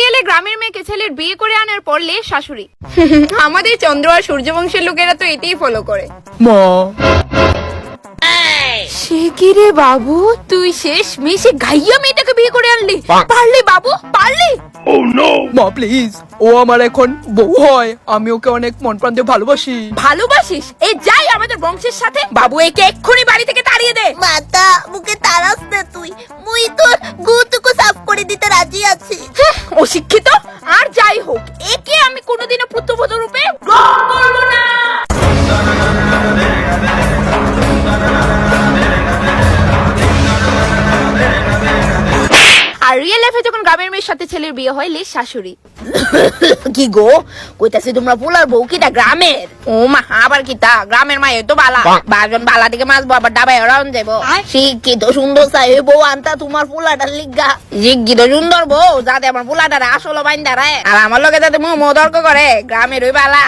সিরিয়ালে গ্রামের মেয়েকে ছেলের বিয়ে করে আনার পর লে শাশুড়ি। আমাদের চন্দ্র আর সূর্যবংশের লোকেরা তো এটাই ফলো করে। মা সে কি রে বাবু, তুই শেষ মেশে গাইয়া মেয়েটাকে বিয়ে করে আনলি? পারলি বাবু, পারলি? মা প্লিজ, ও আমার এখন বউ হয়, আমি ওকে অনেক মন প্রাণ দিয়ে ভালোবাসি। ভালোবাসিস? এই যাই আমাদের বংশের সাথে। বাবু একে এক্ষুনি বাড়ি থেকে তাড়িয়ে দে। মাতা মুখে তারাস না তুই, মুই তোর গুটুকু সাফ করে দিতে রাজি আছি। অশিক্ষিত। আর যাই হোক, একে আমি কোনোদিনও পুত্রবধূ রূপে গ্রহণ করব না। আর রিয়েল লাইফে যখন গ্রামের মেয়ের সাথে ছেলের বিয়ে হয় লে শাশুড়ি। কি গো কইতাছি তোমরা পোলার বউ কিটা গ্রামের? ও মা, আবার কি তা? গ্রামের মায়ে তো বালা, বাজন বালা থেকে মাছবো আবার ডাবায় রাউন্ড যাবো। শিক্ষিত সুন্দর চাই বউ আনতা তোমার পোলাটার লিগা। জিজ্ঞিত সুন্দর বউ যাতে আমার পোলাটারে আসল বাইন্দা রায়, আর আমার লগে যাতে মুহ তর্ক করে, গ্রামের ওই বালা।